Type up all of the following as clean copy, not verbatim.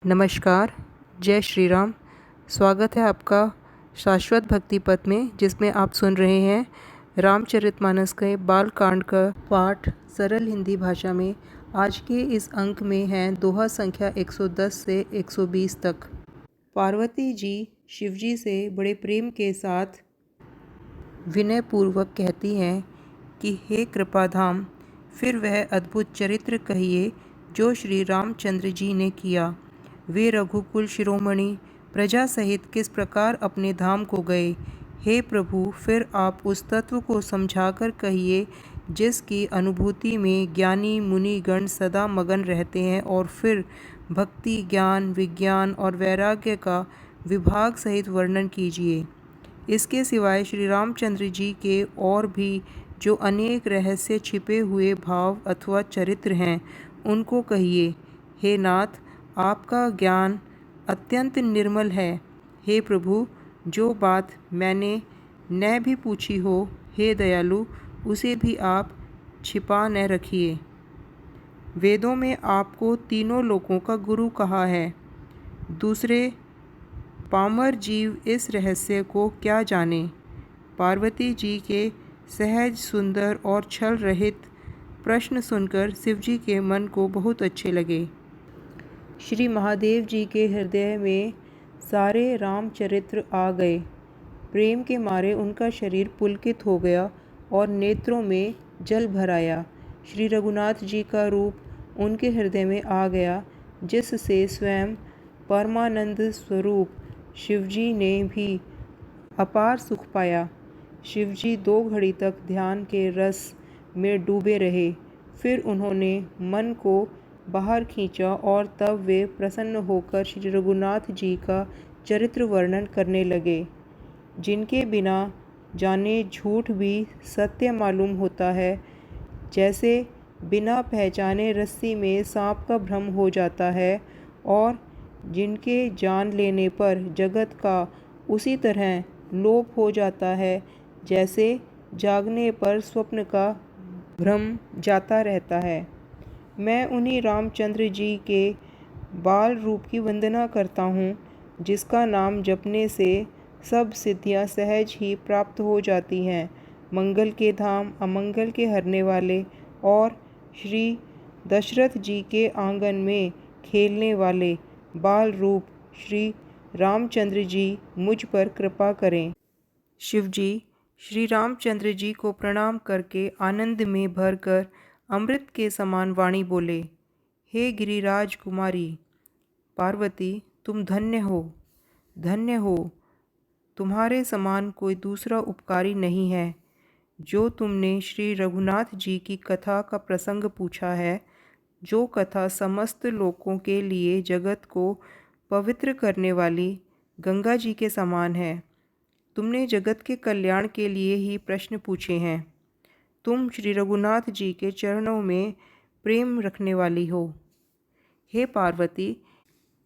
नमस्कार, जय श्री राम। स्वागत है आपका शाश्वत भक्ति पथ में, जिसमें आप सुन रहे हैं रामचरितमानस के बाल कांड का पाठ सरल हिंदी भाषा में। आज के इस अंक में है दोहा संख्या 110 से 120 तक। पार्वती जी शिवजी से बड़े प्रेम के साथ विनयपूर्वक कहती हैं कि हे कृपाधाम, फिर वह अद्भुत चरित्र कहिए जो श्री रामचंद्र जी ने किया। वे रघुकुल शिरोमणि प्रजा सहित किस प्रकार अपने धाम को गए। हे प्रभु, फिर आप उस तत्व को समझाकर कहिए जिसकी अनुभूति में ज्ञानी मुनिगण सदा मगन रहते हैं, और फिर भक्ति, ज्ञान, विज्ञान और वैराग्य का विभाग सहित वर्णन कीजिए। इसके सिवाय श्री रामचंद्र जी के और भी जो अनेक रहस्य छिपे हुए भाव अथवा चरित्र हैं, उनको कहिए। हे नाथ, आपका ज्ञान अत्यंत निर्मल है। हे प्रभु, जो बात मैंने न भी पूछी हो, हे दयालु, उसे भी आप छिपा न रखिए। वेदों में आपको तीनों लोकों का गुरु कहा है। दूसरे पामर जीव इस रहस्य को क्या जाने। पार्वती जी के सहज, सुंदर और छल रहित प्रश्न सुनकर शिवजी के मन को बहुत अच्छे लगे। श्री महादेव जी के हृदय में सारे रामचरित्र आ गए। प्रेम के मारे उनका शरीर पुलकित हो गया और नेत्रों में जल भर आया। श्री रघुनाथ जी का रूप उनके हृदय में आ गया, जिससे स्वयं परमानंद स्वरूप शिवजी ने भी अपार सुख पाया। शिवजी 2 घड़ी तक ध्यान के रस में डूबे रहे। फिर उन्होंने मन को बाहर खींचा और तब वे प्रसन्न होकर श्री रघुनाथ जी का चरित्र वर्णन करने लगे, जिनके बिना जाने झूठ भी सत्य मालूम होता है। जैसे बिना पहचाने रस्सी में सांप का भ्रम हो जाता है, और जिनके जान लेने पर जगत का उसी तरह लोप हो जाता है, जैसे जागने पर स्वप्न का भ्रम जाता रहता है। मैं उन्हीं रामचंद्र जी के बाल रूप की वंदना करता हूँ, जिसका नाम जपने से सब सिद्धियाँ सहज ही प्राप्त हो जाती हैं। मंगल के धाम, अमंगल के हरने वाले और श्री दशरथ जी के आंगन में खेलने वाले बाल रूप श्री रामचंद्र जी मुझ पर कृपा करें। शिवजी श्री रामचंद्र जी को प्रणाम करके आनंद में भरकर अमृत के समान वाणी बोले। हे गिरिराज कुमारी पार्वती, तुम धन्य हो, धन्य हो। तुम्हारे समान कोई दूसरा उपकारी नहीं है। जो तुमने श्री रघुनाथ जी की कथा का प्रसंग पूछा है, जो कथा समस्त लोकों के लिए जगत को पवित्र करने वाली गंगा जी के समान है। तुमने जगत के कल्याण के लिए ही प्रश्न पूछे हैं। तुम श्री रघुनाथ जी के चरणों में प्रेम रखने वाली हो। हे पार्वती,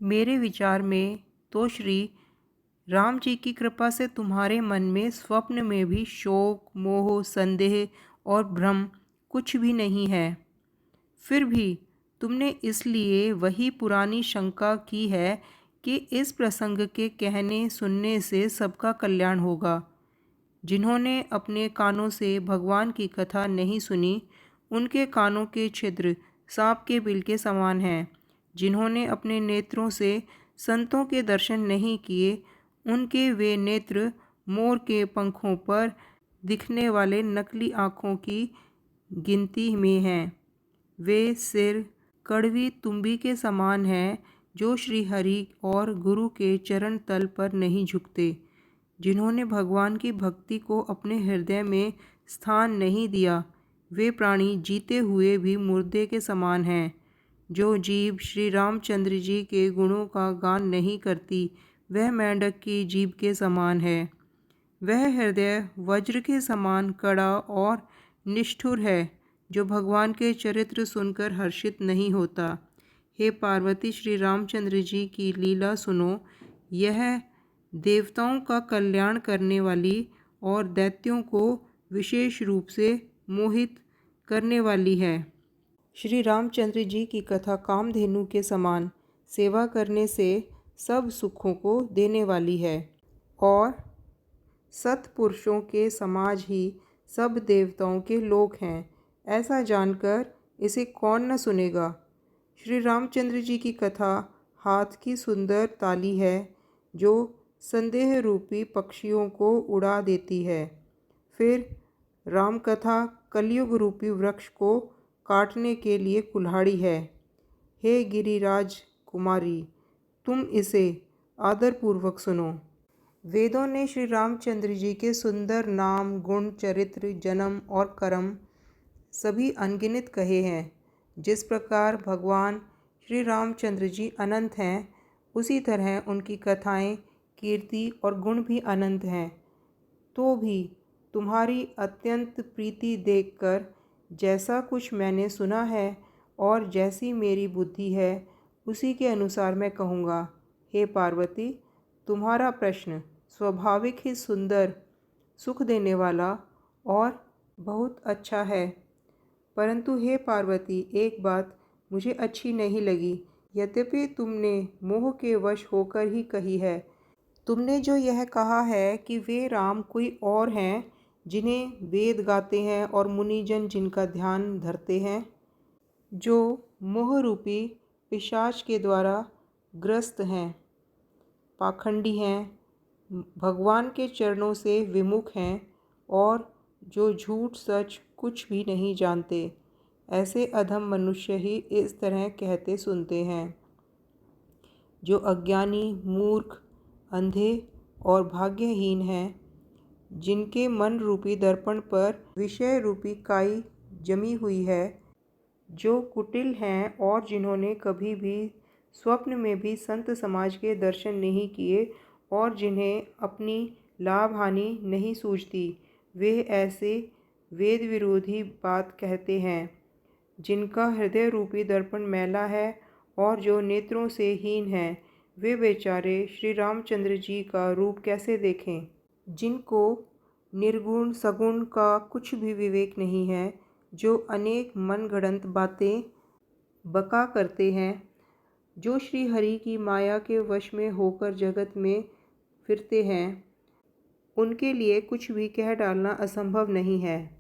मेरे विचार में तो श्री राम जी की कृपा से तुम्हारे मन में स्वप्न में भी शोक, मोह, संदेह और भ्रम कुछ भी नहीं है। फिर भी तुमने इसलिए वही पुरानी शंका की है कि इस प्रसंग के कहने सुनने से सबका कल्याण होगा। जिन्होंने अपने कानों से भगवान की कथा नहीं सुनी, उनके कानों के छिद्र सांप के बिल के समान हैं। जिन्होंने अपने नेत्रों से संतों के दर्शन नहीं किए, उनके वे नेत्र मोर के पंखों पर दिखने वाले नकली आँखों की गिनती में हैं। वे सिर कड़वी तुम्बी के समान हैं, जो श्री हरि और गुरु के चरण तल पर नहीं झुकते। जिन्होंने भगवान की भक्ति को अपने हृदय में स्थान नहीं दिया, वे प्राणी जीते हुए भी मुर्दे के समान हैं। जो जीव श्री रामचंद्र जी के गुणों का गान नहीं करती, वह मेंढक की जीभ के समान है। वह हृदय वज्र के समान कड़ा और निष्ठुर है, जो भगवान के चरित्र सुनकर हर्षित नहीं होता। हे पार्वती, श्री रामचंद्र जी की लीला सुनो। यह देवताओं का कल्याण करने वाली और दैत्यों को विशेष रूप से मोहित करने वाली है। श्री रामचंद्र जी की कथा कामधेनु के समान सेवा करने से सब सुखों को देने वाली है और सत्पुरुषों के समाज ही सब देवताओं के लोक हैं। ऐसा जानकर इसे कौन न सुनेगा। श्री रामचंद्र जी की कथा हाथ की सुंदर ताली है जो संदेह रूपी पक्षियों को उड़ा देती है। फिर राम कथा कलयुग रूपी वृक्ष को काटने के लिए कुल्हाड़ी है। हे गिरिराज कुमारी, तुम इसे आदरपूर्वक सुनो। वेदों ने श्री रामचंद्र जी के सुंदर नाम, गुण, चरित्र, जन्म और कर्म सभी अनगिनत कहे हैं। जिस प्रकार भगवान श्री रामचंद्र जी अनंत हैं, उसी तरह उनकी कथाएं, कीर्ति और गुण भी अनंत हैं। तो भी तुम्हारी अत्यंत प्रीति देखकर जैसा कुछ मैंने सुना है और जैसी मेरी बुद्धि है, उसी के अनुसार मैं कहूँगा। हे पार्वती, तुम्हारा प्रश्न स्वाभाविक ही सुंदर, सुख देने वाला और बहुत अच्छा है। परंतु हे पार्वती, एक बात मुझे अच्छी नहीं लगी। यद्यपि तुमने मोह के वश होकर ही कही है। तुमने जो यह कहा है कि वे राम कोई और हैं जिन्हें वेद गाते हैं और मुनिजन जिनका ध्यान धरते हैं, जो मोह रूपी पिशाच के द्वारा ग्रस्त हैं, पाखंडी हैं, भगवान के चरणों से विमुख हैं और जो झूठ सच कुछ भी नहीं जानते, ऐसे अधम मनुष्य ही इस तरह कहते सुनते हैं। जो अज्ञानी, मूर्ख, अंधे और भाग्यहीन हैं, जिनके मन रूपी दर्पण पर विषय रूपी काई जमी हुई है, जो कुटिल हैं और जिन्होंने कभी भी स्वप्न में भी संत समाज के दर्शन नहीं किए और जिन्हें अपनी लाभ हानि नहीं सूझती, वे ऐसे वेद विरोधी बात कहते हैं। जिनका हृदय रूपी दर्पण मैला है और जो नेत्रों से हीन हैं, वे बेचारे श्री रामचंद्र जी का रूप कैसे देखें। जिनको निर्गुण सगुण का कुछ भी विवेक नहीं है, जो अनेक मनगढ़ंत बातें बका करते हैं, जो श्री हरि की माया के वश में होकर जगत में फिरते हैं, उनके लिए कुछ भी कह डालना असंभव नहीं है।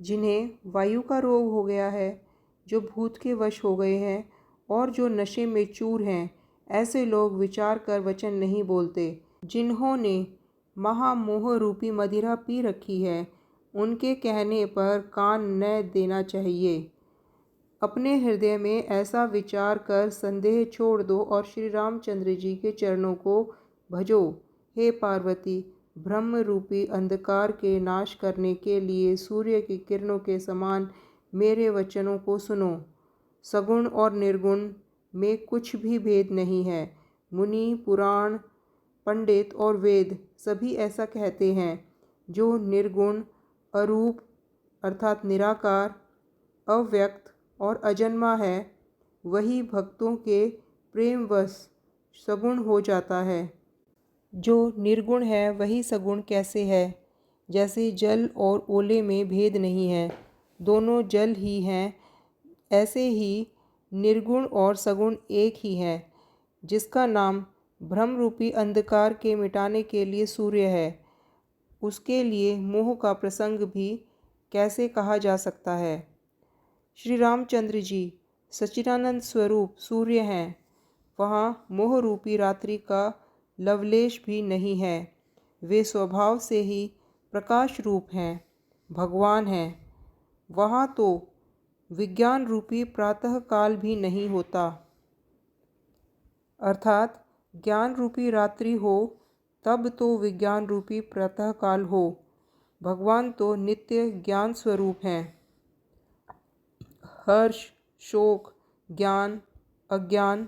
जिन्हें वायु का रोग हो गया है, जो भूत के वश हो गए हैं और जो नशे में चूर हैं, ऐसे लोग विचार कर वचन नहीं बोलते। जिन्होंने महामोह रूपी मदिरा पी रखी है, उनके कहने पर कान न देना चाहिए। अपने हृदय में ऐसा विचार कर संदेह छोड़ दो और श्री रामचंद्र जी के चरणों को भजो। हे पार्वती, ब्रह्म रूपी अंधकार के नाश करने के लिए सूर्य की किरणों के समान मेरे वचनों को सुनो। सगुण और निर्गुण में कुछ भी भेद नहीं है। मुनि, पुराण, पंडित और वेद सभी ऐसा कहते हैं। जो निर्गुण, अरूप अर्थात निराकार, अव्यक्त और अजन्मा है, वही भक्तों के प्रेमवश सगुण हो जाता है। जो निर्गुण है वही सगुण कैसे है? जैसे जल और ओले में भेद नहीं है, दोनों जल ही हैं, ऐसे ही निर्गुण और सगुण एक ही है। जिसका नाम भ्रम रूपी अंधकार के मिटाने के लिए सूर्य है, उसके लिए मोह का प्रसंग भी कैसे कहा जा सकता है। श्री रामचंद्र जी सच्चिदानंद स्वरूप सूर्य हैं। वहाँ मोह रूपी रात्रि का लवलेश भी नहीं है। वे स्वभाव से ही प्रकाश रूप हैं, भगवान हैं। वहाँ तो विज्ञान रूपी प्रातः काल भी नहीं होता, अर्थात ज्ञान रूपी रात्रि हो तब तो विज्ञान रूपी प्रातः काल हो। भगवान तो नित्य ज्ञान स्वरूप हैं। हर्ष, शोक, ज्ञान, अज्ञान,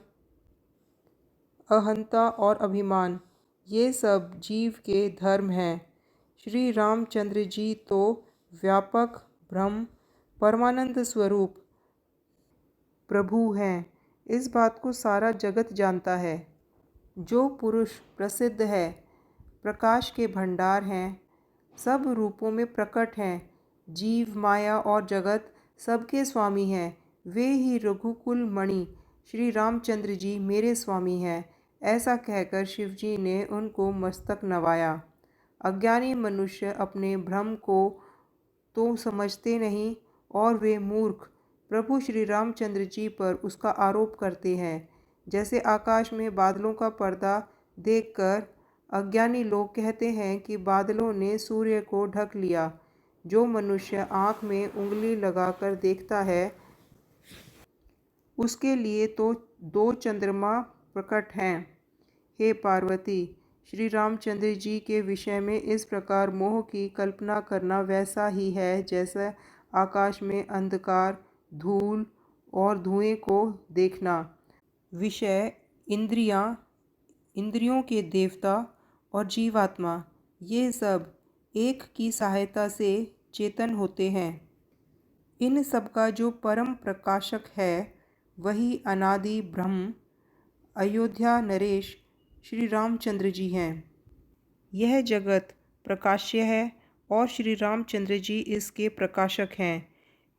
अहंता और अभिमान, ये सब जीव के धर्म हैं। श्री रामचंद्र जी तो व्यापक ब्रह्म परमानंद स्वरूप प्रभु हैं। इस बात को सारा जगत जानता है। जो पुरुष प्रसिद्ध है, प्रकाश के भंडार हैं, सब रूपों में प्रकट हैं, जीव, माया और जगत सबके स्वामी हैं, वे ही रघुकुल मणि श्री रामचंद्र जी मेरे स्वामी हैं। ऐसा कहकर शिवजी ने उनको मस्तक नवाया। अज्ञानी मनुष्य अपने भ्रम को तो समझते नहीं और वे मूर्ख प्रभु श्री रामचंद्र जी पर उसका आरोप करते हैं। जैसे आकाश में बादलों का पर्दा देखकर अज्ञानी लोग कहते हैं कि बादलों ने सूर्य को ढक लिया। जो मनुष्य आँख में उंगली लगाकर देखता है उसके लिए तो 2 चंद्रमा प्रकट हैं। हे पार्वती, श्री रामचंद्र जी के विषय में इस प्रकार मोह की कल्पना करना वैसा ही है जैसे आकाश में अंधकार, धूल और धुएं को देखना। विषय, इंद्रियों के देवता और जीवात्मा, ये सब एक की सहायता से चेतन होते हैं। इन सब का जो परम प्रकाशक है वही अनादि ब्रह्म अयोध्या नरेश श्री रामचंद्र जी हैं। यह जगत प्रकाश्य है और श्री रामचंद्र जी इसके प्रकाशक हैं।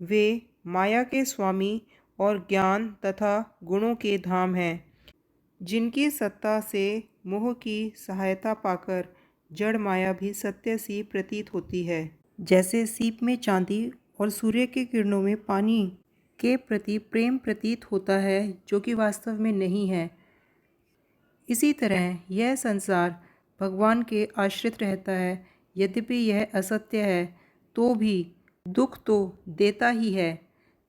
वे माया के स्वामी और ज्ञान तथा गुणों के धाम हैं, जिनकी सत्ता से मोह की सहायता पाकर जड़ माया भी सत्य सी प्रतीत होती है। जैसे सीप में चांदी और सूर्य की किरणों में पानी के प्रति प्रेम प्रतीत होता है, जो कि वास्तव में नहीं है, इसी तरह यह संसार भगवान के आश्रित रहता है। यद्यपि यह असत्य है तो भी दुख तो देता ही है।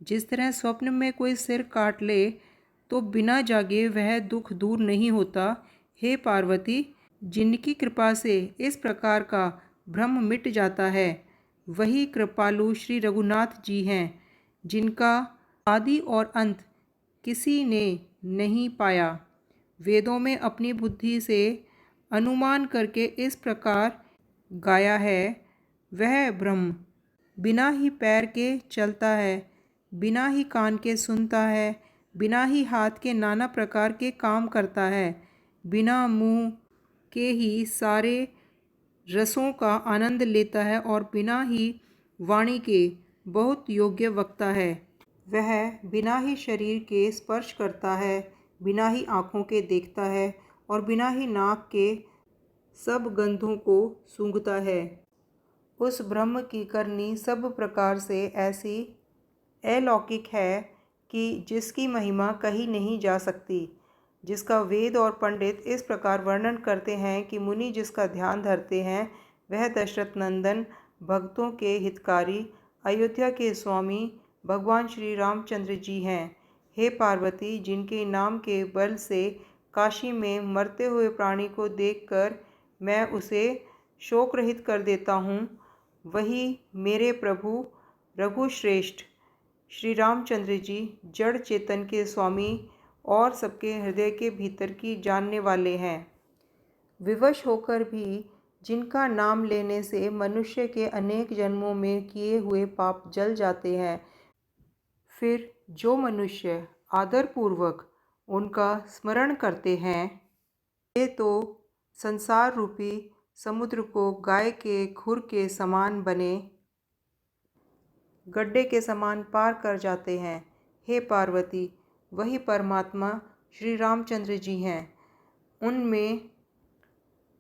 जिस तरह स्वप्न में कोई सिर काट ले तो बिना जागे वह दुख दूर नहीं होता। हे पार्वती, जिनकी कृपा से इस प्रकार का भ्रम मिट जाता है वही कृपालु श्री रघुनाथ जी हैं, जिनका आदि और अंत किसी ने नहीं पाया। वेदों में अपनी बुद्धि से अनुमान करके इस प्रकार गाया है, वह ब्रह्म बिना ही पैर के चलता है, बिना ही कान के सुनता है, बिना ही हाथ के नाना प्रकार के काम करता है, बिना मुंह के ही सारे रसों का आनंद लेता है और बिना ही वाणी के बहुत योग्य वक्ता है। वह बिना ही शरीर के स्पर्श करता है, बिना ही आँखों के देखता है और बिना ही नाक के सब गंधों को सूंघता है। उस ब्रह्म की करनी सब प्रकार से ऐसी अलौकिक है कि जिसकी महिमा कही नहीं जा सकती, जिसका वेद और पंडित इस प्रकार वर्णन करते हैं कि मुनि जिसका ध्यान धरते हैं वह दशरथ नंदन भक्तों के हितकारी अयोध्या के स्वामी भगवान श्री रामचंद्र जी हैं। हे पार्वती, जिनके नाम के बल से काशी में मरते हुए प्राणी को देखकर मैं उसे शोक रहित कर देता हूँ, वही मेरे प्रभु रघुश्रेष्ठ श्री रामचंद्र जी जड़ चेतन के स्वामी और सबके हृदय के भीतर की जानने वाले हैं। विवश होकर भी जिनका नाम लेने से मनुष्य के अनेक जन्मों में किए हुए पाप जल जाते हैं, फिर जो मनुष्य आदरपूर्वक उनका स्मरण करते हैं वे तो संसार रूपी समुद्र को गाय के खुर के समान बने गड्ढे के समान पार कर जाते हैं। हे पार्वती, वही परमात्मा श्री रामचंद्र जी हैं। उनमें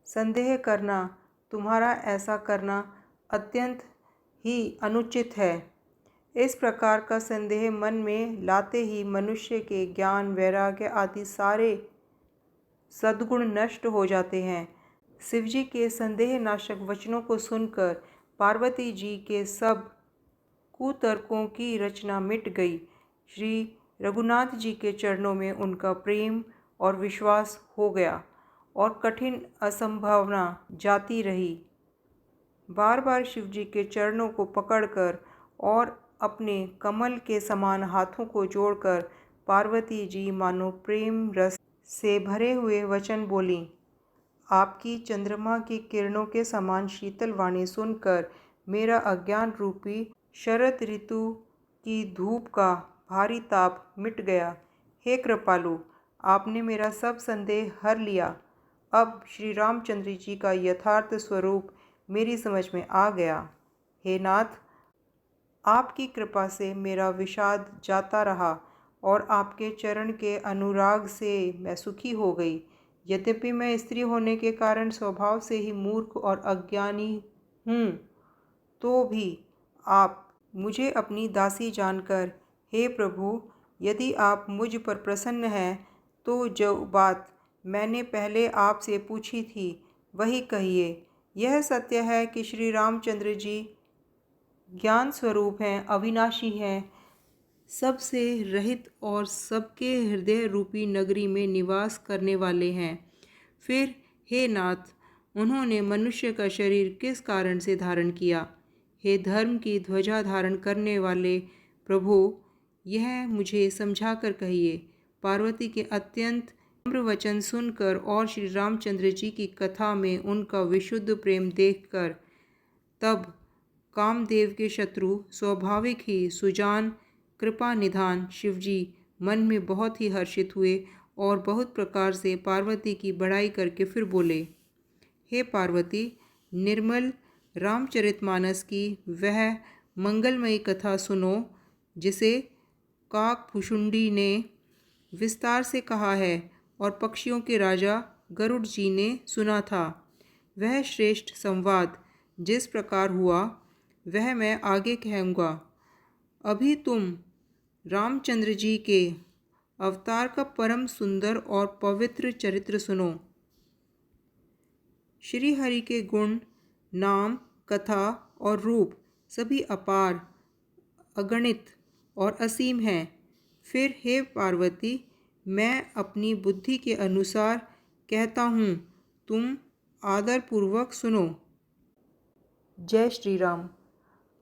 संदेह करना, तुम्हारा ऐसा करना अत्यंत ही अनुचित है। इस प्रकार का संदेह मन में लाते ही मनुष्य के ज्ञान, वैराग्य आदि सारे सद्गुण नष्ट हो जाते हैं। शिवजी के संदेह नाशक वचनों को सुनकर पार्वती जी के सब कुतर्कों की रचना मिट गई। श्री रघुनाथ जी के चरणों में उनका प्रेम और विश्वास हो गया और कठिन असंभावना जाती रही। बार बार शिवजी के चरणों को पकड़कर और अपने कमल के समान हाथों को जोड़कर पार्वती जी मानो प्रेम रस से भरे हुए वचन बोलीं। आपकी चंद्रमा की किरणों के समान शीतल वाणी सुनकर मेरा अज्ञान रूपी शरद ऋतु की धूप का भारी ताप मिट गया। हे कृपालु, आपने मेरा सब संदेह हर लिया। अब श्री रामचंद्र जी का यथार्थ स्वरूप मेरी समझ में आ गया। हे नाथ, आपकी कृपा से मेरा विषाद जाता रहा और आपके चरण के अनुराग से मैं सुखी हो गई। यद्यपि मैं स्त्री होने के कारण स्वभाव से ही मूर्ख और अज्ञानी हूँ, तो भी आप मुझे अपनी दासी जानकर, हे प्रभु, यदि आप मुझ पर प्रसन्न हैं तो जो बात मैंने पहले आपसे पूछी थी वही कहिए। यह सत्य है कि श्री रामचंद्र जी ज्ञान स्वरूप हैं, अविनाशी हैं, सबसे रहित और सबके हृदय रूपी नगरी में निवास करने वाले हैं। फिर हे नाथ, उन्होंने मनुष्य का शरीर किस कारण से धारण किया? हे धर्म की ध्वजा धारण करने वाले प्रभु, यह मुझे समझाकर कहिए। पार्वती के अत्यंत नम्र वचन सुनकर और श्री रामचंद्र जी की कथा में उनका विशुद्ध प्रेम देखकर तब कामदेव के शत्रु स्वाभाविक ही सुजान कृपा निधान शिवजी मन में बहुत ही हर्षित हुए और बहुत प्रकार से पार्वती की बड़ाई करके फिर बोले, हे पार्वती, निर्मल रामचरितमानस की वह मंगलमयी कथा सुनो जिसे काकभुशुंडी ने विस्तार से कहा है और पक्षियों के राजा गरुड़ जी ने सुना था। वह श्रेष्ठ संवाद जिस प्रकार हुआ वह मैं आगे कहूँगा। अभी तुम रामचंद्र जी के अवतार का परम सुंदर और पवित्र चरित्र सुनो। श्री हरि के गुण, नाम, कथा और रूप सभी अपार, अगणित और असीम हैं। फिर हे पार्वती, मैं अपनी बुद्धि के अनुसार कहता हूँ, तुम आदरपूर्वक सुनो। जय श्री राम।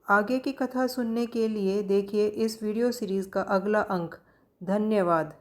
आगे की कथा सुनने के लिए देखिए इस वीडियो सीरीज़ का अगला अंक। धन्यवाद।